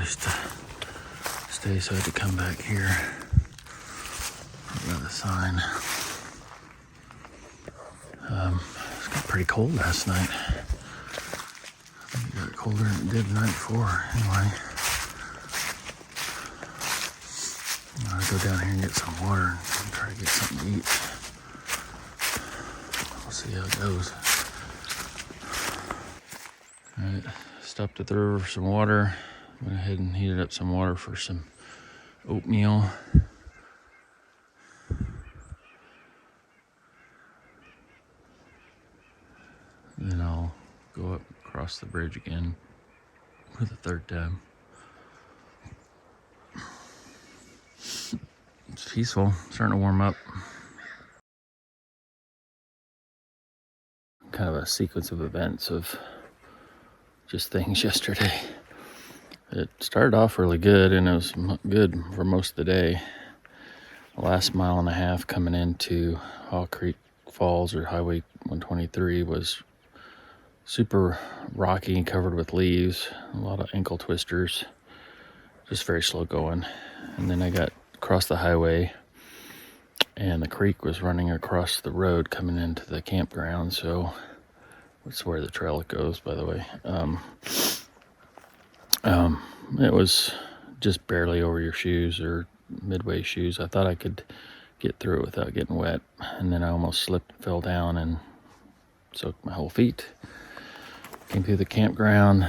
place to stay, so I had to come back here. Got the sign. It got pretty cold last night. I think it got colder than it did the night before. Anyway, I'm gonna go down here and get some water and try to get something to eat. We'll see how it goes. Alright, stopped at the river for some water. Went ahead and heated up some water for some oatmeal. Then I'll go up across the bridge again for the third time. It's peaceful, starting to warm up. Kind of a sequence of events of just things yesterday. It started off really good, and it was good for most of the day. The last mile and a half coming into Hall Creek Falls or Highway 123 was super rocky and covered with leaves, a lot of ankle twisters, just very slow going. And then I got across the highway, and the creek was running across the road coming into the campground, so that's where the trail goes, by the way. It was just barely over your shoes or midway shoes. I thought I could get through it without getting wet, and then I almost slipped and fell down and soaked my whole feet. Came through the campground,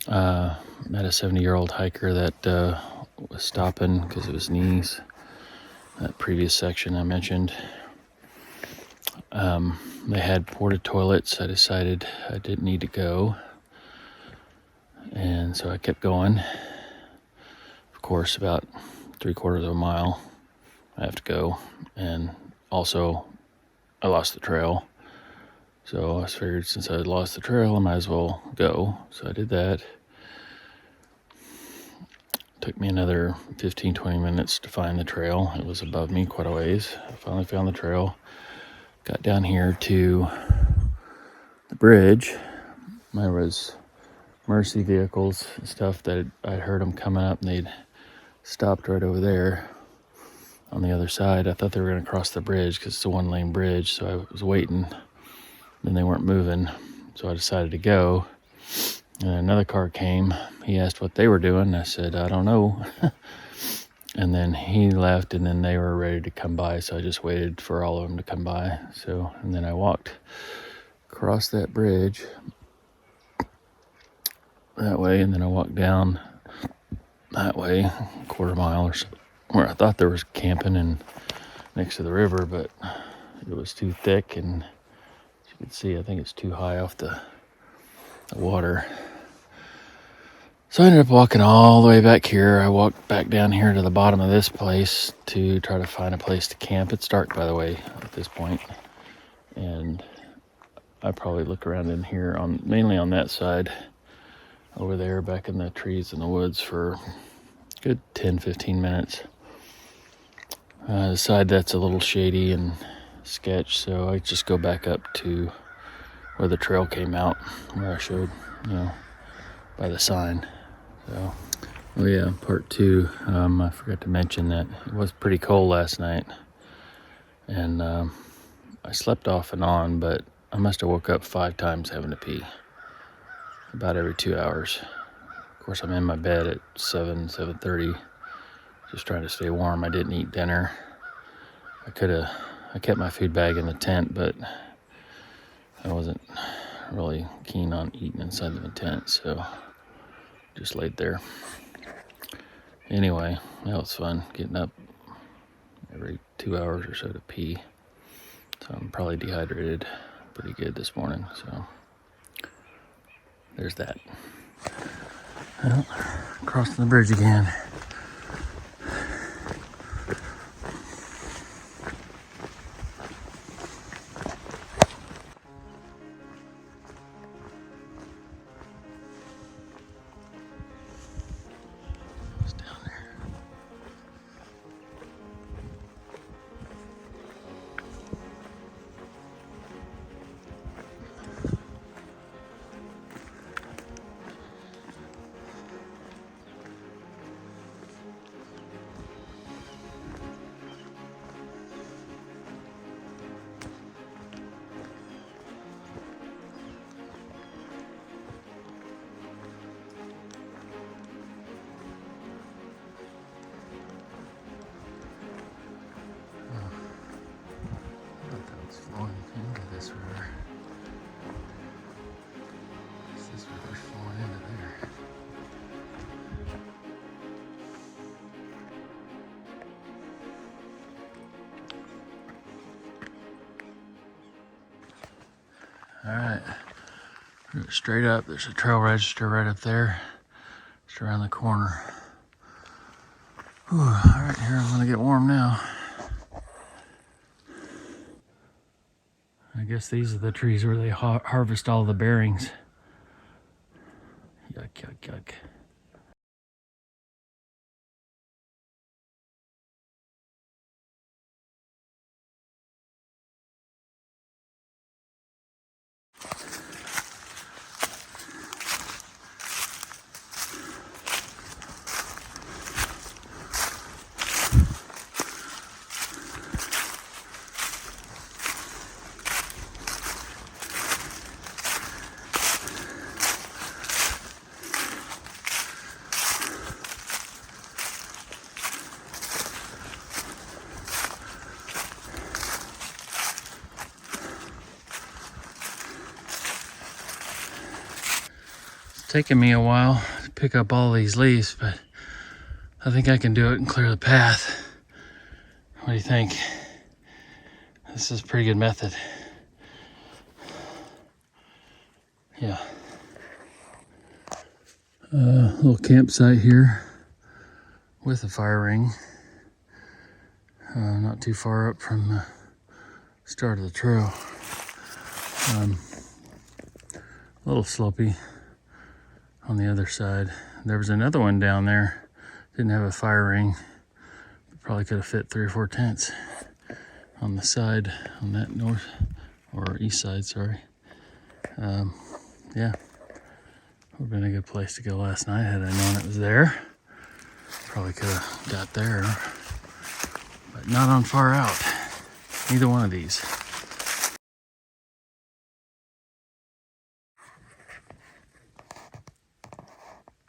met a 70-year-old hiker that was stopping because of his knees. That previous section I mentioned. They had porta toilets. I decided I didn't need to go, and so I kept going. Of course, about 3/4 of a mile I have to go, and also I lost the trail. So I figured since I had lost the trail, I might as well go. So I did that. Took me another 15-20 minutes to find the trail. It was above me quite a ways. I finally found the trail. Got down here to the bridge. There was Mercy vehicles and stuff that I'd heard them coming up, and they'd stopped right over there on the other side. I thought they were going to cross the bridge because it's a one-lane bridge, so I was waiting. Then they weren't moving, so I decided to go. And another car came. He asked what they were doing. I said, I don't know. And then he left, and then they were ready to come by, so I just waited for all of them to come by. So, and then I walked across that bridge that way, and then I walked down that way, a 1/4 mile or so, where I thought there was camping and next to the river, but it was too thick, and as you can see, I think it's too high off the water. So I ended up walking all the way back here. I walked back down here to the bottom of this place to try to find a place to camp. It's dark, by the way, at this point. And I probably look around in here, mainly on that side, over there, back in the trees in the woods for a good 10-15 minutes. The side that's a little shady and sketch, so I just go back up to where the trail came out, where I showed, by the sign. So, oh yeah, part 2. I forgot to mention that it was pretty cold last night, and I slept off and on, but I must have woke up 5 times having to pee, about every 2 hours. Of course, I'm in my bed at 7:30, just trying to stay warm. I didn't eat dinner. I kept my food bag in the tent, but I wasn't really keen on eating inside the tent, so just laid there. Anyway, that was fun, getting up every 2 hours or so to pee. So I'm probably dehydrated pretty good this morning, so there's that. Well, crossing the bridge again. right, straight up. There's a trail register right up there. Just around the corner. Whew, all right, here I'm gonna get warm now. I guess these are the trees where they harvest all the bearings. Yuck, yuck, yuck. Taking me a while to pick up all these leaves, but I think I can do it and clear the path. What do you think? This is a pretty good method. Yeah. Little campsite here with a fire ring. Not too far up from the start of the trail. A little slopey on the other side. There was another one down there. Didn't have a fire ring. Probably could have fit 3 or 4 tents on the side, on that north or east side, sorry. Yeah, would have been a good place to go last night had I known it was there. Probably could have got there, but not on far out. Neither one of these.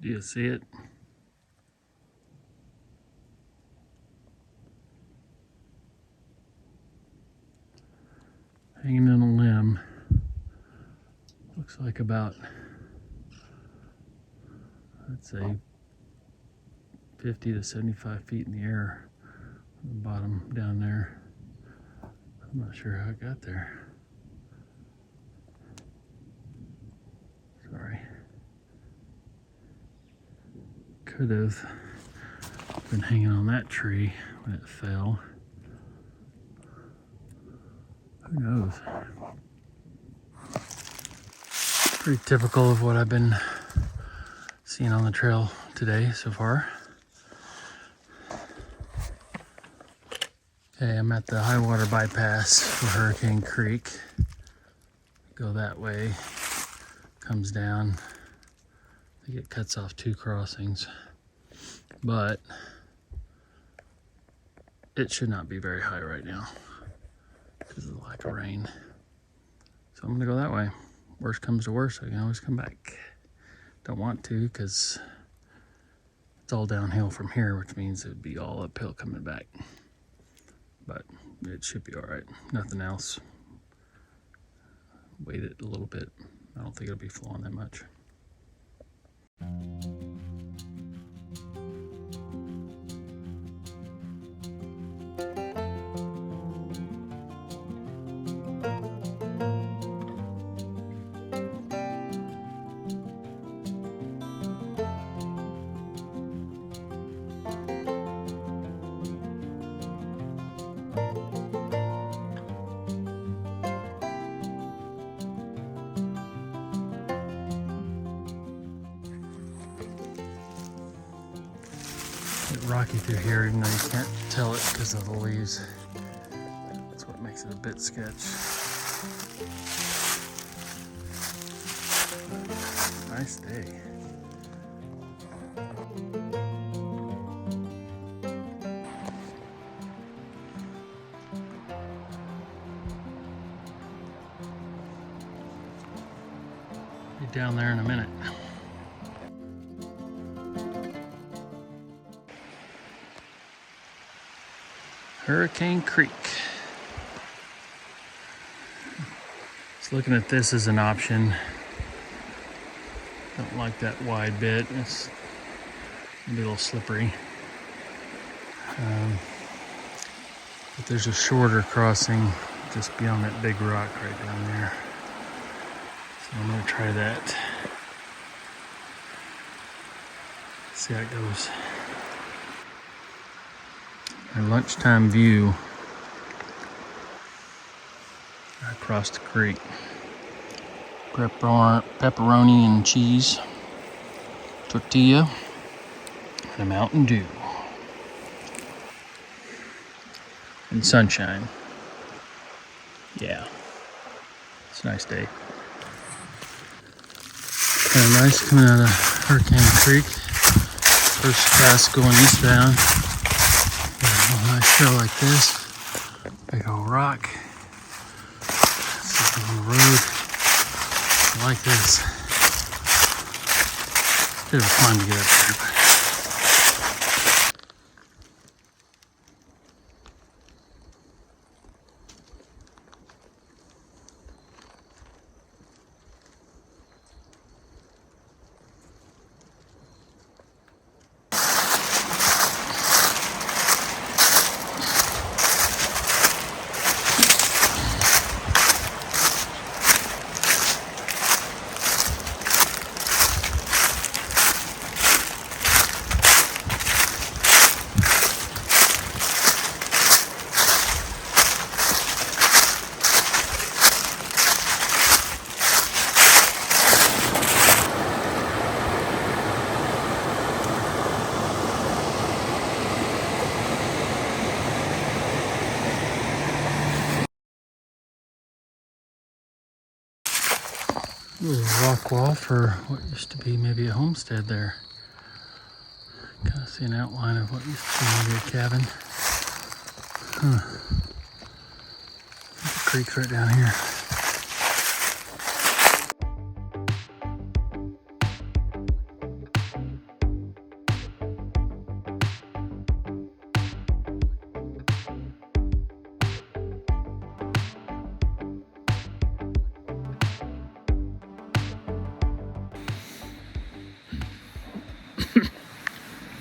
Do you see it? Hanging in a limb. Looks like about, I'd say 50 to 75 feet in the air. The bottom down there. I'm not sure how it got there. Sorry. Could have been hanging on that tree when it fell. Who knows? Pretty typical of what I've been seeing on the trail today so far. Okay, I'm at the high water bypass for Hurricane Creek. Go that way, comes down. I think it cuts off 2 crossings, but it should not be very high right now because of the lack of rain. So I'm gonna go that way. Worst comes to worst, I can always come back. Don't want to because it's all downhill from here, which means it would be all uphill coming back. But it should be all right. Nothing else. Wait it a little bit. I don't think it'll be flowing that much. Rocky through here, even though you can't tell it because of the leaves. That's what makes it a bit sketch. Nice day. Be down there in a minute. Hurricane Creek. Just looking at this as an option. Don't like that wide bit. It's a little slippery. But there's a shorter crossing just beyond that big rock right down there. I'm gonna try that. See how it goes. Our lunchtime view across the creek. Pepperoni and cheese, tortilla, and a Mountain Dew. And sunshine. Yeah, it's a nice day. Kind of nice coming out of Hurricane Creek. First pass going eastbound. Got a nice trail like this. Big old rock. It's on the road. I like this. Bit of a climb to get up there. Little rock wall for what used to be maybe a homestead there. Kind of see an outline of what used to be maybe a cabin. The creek's right down here.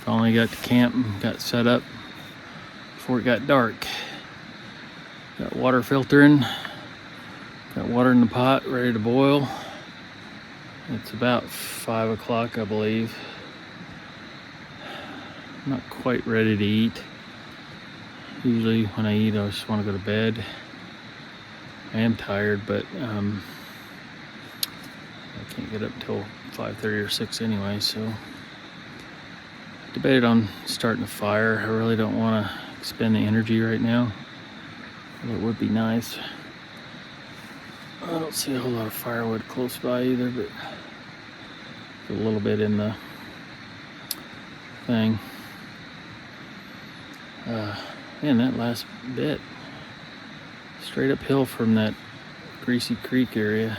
Finally got to camp and got set up before it got dark. Got water filtering, got water in the pot ready to boil. It's about 5 o'clock, I believe. I'm not quite ready to eat. Usually when I eat, I just want to go to bed. I am tired, but I can't get up till 5:30 or 6 anyway, so debated on starting a fire. I really don't want to expend the energy right now. Well, it would be nice. I don't see a whole lot of firewood close by either, but a little bit in the thing. Man, that last bit, straight uphill from that Greasy Creek area,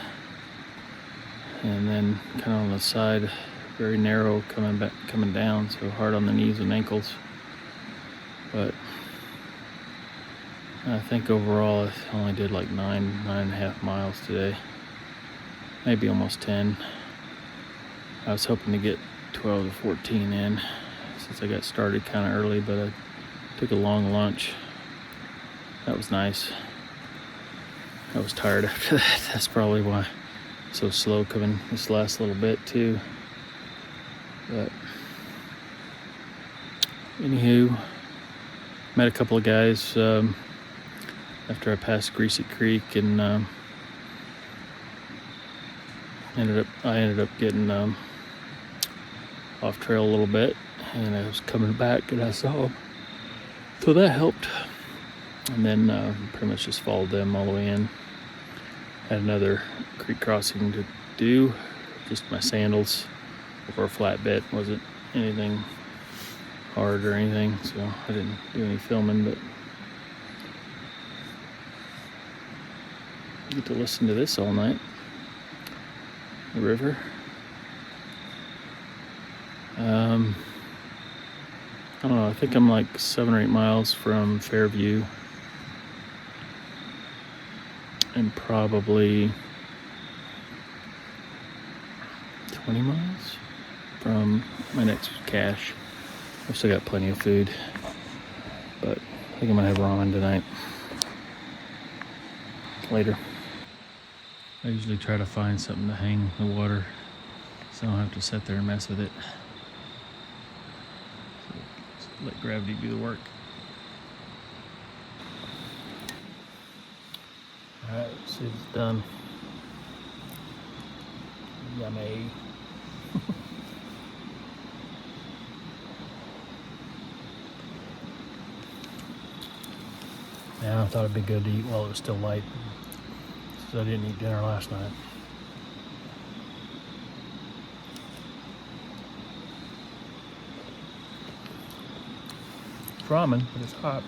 and then kind of on the side, very narrow coming down, so hard on the knees and ankles. But I think overall I only did like 9.5 miles today, maybe almost 10. I was hoping to get 12 to 14 in since I got started kind of early, but I took a long lunch. That was nice. I was tired after that. That's probably why I'm so slow coming this last little bit too. But anywho, met a couple of guys after I passed Greasy Creek, and I ended up getting off trail a little bit, and I was coming back and I saw them, so that helped. And then pretty much just followed them all the way in. Had another creek crossing to do, just my sandals over a flat bit. Wasn't anything hard or anything, so I didn't do any filming, but I get to listen to this all night. The river. I don't know, I think I'm like 7 or 8 miles from Fairview, and probably 20 miles from my next cache. I've still got plenty of food, but I think I'm gonna have ramen tonight. Later. I usually try to find something to hang the water so I don't have to sit there and mess with it. So just let gravity do the work. Alright, let's see if it's done. Yummy. Yeah, I thought it'd be good to eat while it was still light, since I didn't eat dinner last night. It's ramen, but it's hot.